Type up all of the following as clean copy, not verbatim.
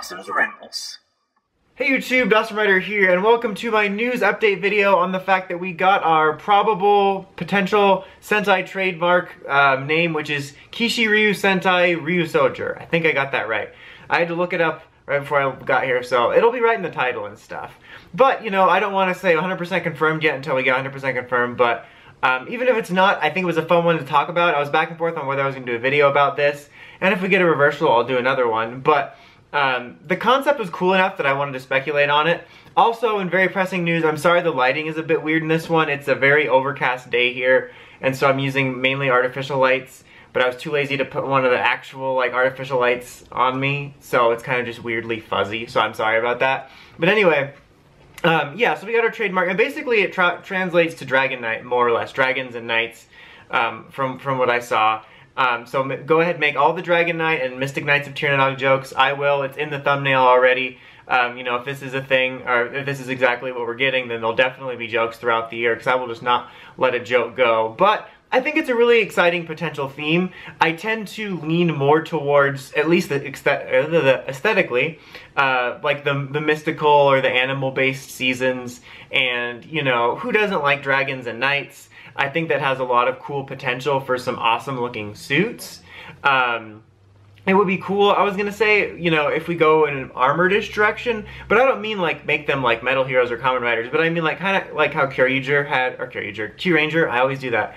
Dawson's Rambles. Hey YouTube, Dawson Ryder here, and welcome to my news update video on the fact that we got our probable potential Sentai trademark name, which is Kishiryu Sentai Ryuusouger. I think I got that right. I had to look it up right before I got here, so it'll be right in the title and stuff. But, you know, I don't want to say 100% confirmed yet until we get 100% confirmed, but even if it's not, I think it was a fun one to talk about. I was back and forth on whether I was going to do a video about this, and if we get a reversal, I'll do another one. But the concept was cool enough that I wanted to speculate on it. Also, in very pressing news, I'm sorry the lighting is a bit weird in this one. It's a very overcast day here, and so I'm using mainly artificial lights, but I was too lazy to put one of the actual like artificial lights on me, so it's kind of just weirdly fuzzy, so I'm sorry about that. But anyway, yeah, so we got our trademark, and basically it translates to Dragon Knight, more or less. Dragons and Knights, from what I saw. So go ahead and make all the Dragon Knight and Mystic Knights of Tirnanog jokes. I will. It's in the thumbnail already. You know, if this is a thing, or if this is exactly what we're getting, then there'll definitely be jokes throughout the year, because I will just not let a joke go. But I think it's a really exciting potential theme. I tend to lean more towards, at least aesthetically, like the mystical or the animal-based seasons. And, you know, who doesn't like dragons and knights? I think that has a lot of cool potential for some awesome looking suits. It would be cool, I was gonna say, you know, if we go in an armored-ish direction, but I don't mean like make them like Metal Heroes or Kamen Riders, but I mean like kind of like how Kyuranger, I always do that,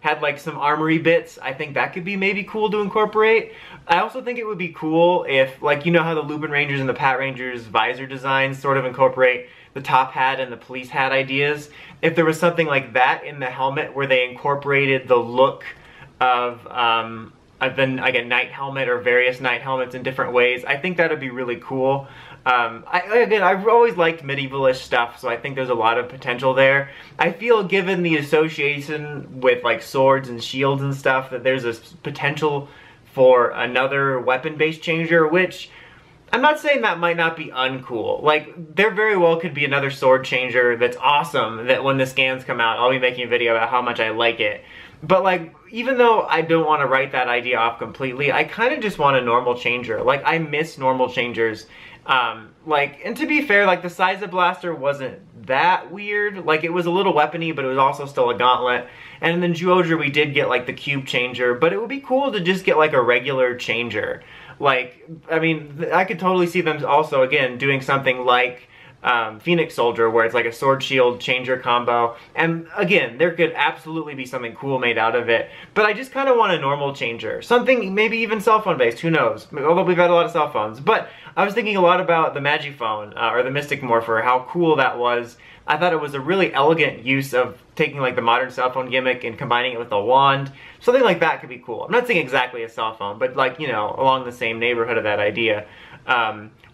had like some armory bits. I think that could be maybe cool to incorporate. I also think it would be cool if, like, you know how the Lupin Rangers and the Pat Rangers visor designs sort of incorporate the top hat and the police hat ideas. If there was something like that in the helmet where they incorporated the look of then like a knight helmet or various knight helmets in different ways, I think that would be really cool. I've always liked medievalish stuff, so I think there's a lot of potential there. I feel, given the association with like swords and shields and stuff, that there's a potential for another weapon-based changer, which I'm not saying that might not be uncool. Like, there very well could be another sword changer that's awesome, that when the scans come out, I'll be making a video about how much I like it. But like, even though I don't want to write that idea off completely, I kind of just want a normal changer. Like, I miss normal changers. Like, and to be fair, like, the Size Blaster wasn't that weird. Like, it was a little weapony, but it was also still a gauntlet. And then Ryuusouger, we did get like the cube changer, but it would be cool to just get like a regular changer. Like, I mean, I could totally see them also, again, doing something like Phoenix Soldier, where it's like a sword shield changer combo. And again, there could absolutely be something cool made out of it. But I just kind of want a normal changer. Something maybe even cell phone based, who knows? Although we've had a lot of cell phones. But I was thinking a lot about the Magiphone, or the Mystic Morpher, how cool that was. I thought it was a really elegant use of taking like the modern cell phone gimmick and combining it with a wand. Something like that could be cool. I'm not saying exactly a cell phone, but like, you know, along the same neighborhood of that idea.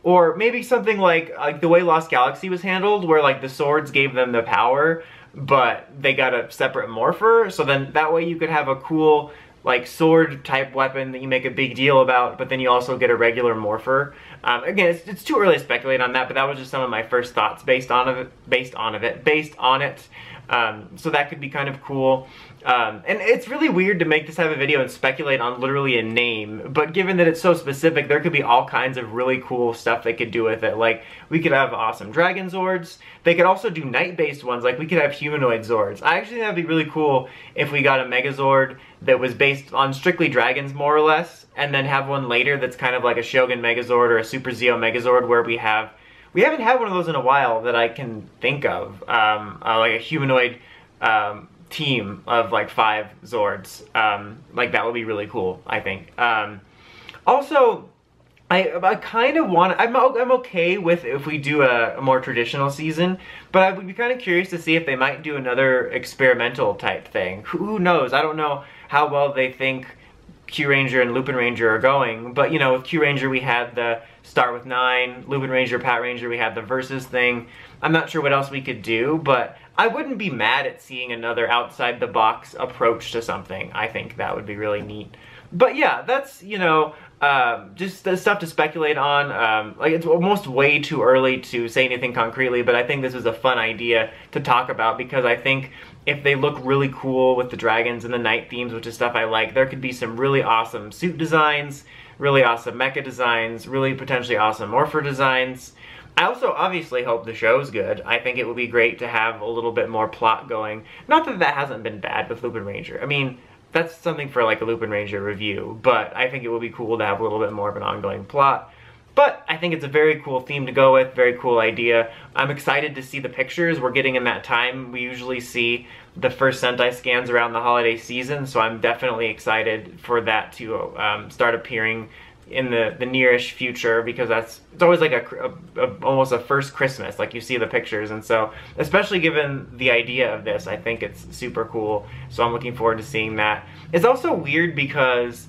Or maybe something like the way Lost Galaxy was handled, where like the swords gave them the power, but they got a separate morpher. So then that way you could have a cool like sword type weapon that you make a big deal about, but then you also get a regular morpher. Again, it's too early to speculate on that, but that was just some of my first thoughts based on it. So that could be kind of cool. And it's really weird to make this type of video and speculate on literally a name, but given that it's so specific, there could be all kinds of really cool stuff they could do with it. Like, we could have awesome Dragon Zords. They could also do Knight-based ones, like we could have humanoid Zords. I actually think that'd be really cool if we got a Megazord that was based on strictly dragons, more or less, and then have one later that's kind of like a Shogun Megazord or a Super Zeo Megazord, where we haven't had one of those in a while that I can think of, like a humanoid team of like 5 Zords. Like, that would be really cool, I think. Also, I kind of want, I'm okay with if we do a more traditional season, but I would be kind of curious to see if they might do another experimental type thing. Who knows? I don't know how well they think Kyuranger and Lupin Ranger are going, but you know, with Kyuranger we had the Start with 9, Lupin Ranger, Pat Ranger, we had the Versus thing. I'm not sure what else we could do, but I wouldn't be mad at seeing another outside-the-box approach to something. I think that would be really neat. But yeah, that's, you know, just the stuff to speculate on. Like, it's almost way too early to say anything concretely, but I think this was a fun idea to talk about, because I think if they look really cool with the dragons and the night themes, which is stuff I like, there could be some really awesome suit designs, really awesome mecha designs, really potentially awesome morpher designs. I also obviously hope the show's good. I think it would be great to have a little bit more plot going. Not that that hasn't been bad with Lupin Ranger. I mean, that's something for like a Lupin Ranger review, but I think it would be cool to have a little bit more of an ongoing plot. But I think it's a very cool theme to go with, very cool idea. I'm excited to see the pictures we're getting in that time. We usually see the first Sentai scans around the holiday season, so I'm definitely excited for that to start appearing in the nearish future, because it's always like almost a first Christmas, like you see the pictures. And so, especially given the idea of this, I think it's super cool. So I'm looking forward to seeing that. It's also weird because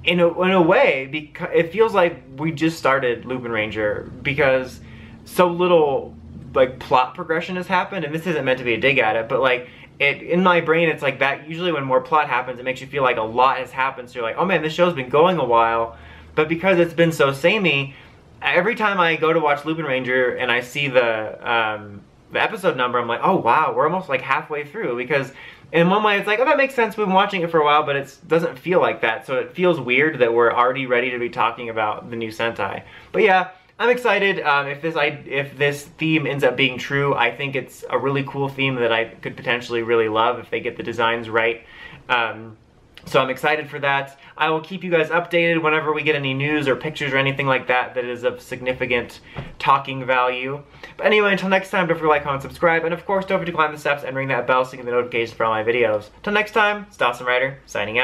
in a way, because it feels like we just started Lupin Ranger, because so little like plot progression has happened, and this isn't meant to be a dig at it, but like in my brain, it's like that. Usually when more plot happens, it makes you feel like a lot has happened, so you're like, oh man, this show's been going a while. But because it's been so samey, every time I go to watch Lupin Ranger and I see the episode number, I'm like, oh wow, we're almost like halfway through. Because in one way, it's like, oh, that makes sense, we've been watching it for a while, but it doesn't feel like that. So it feels weird that we're already ready to be talking about the new Sentai. But yeah, I'm excited. If this theme ends up being true, I think it's a really cool theme that I could potentially really love if they get the designs right. So I'm excited for that. I will keep you guys updated whenever we get any news or pictures or anything like that that is of significant talking value. But anyway, until next time, don't forget to like, comment, subscribe, and of course, don't forget to climb the steps and ring that bell so you get the notifications for all my videos. Until next time, it's Dawson Ryder, signing out.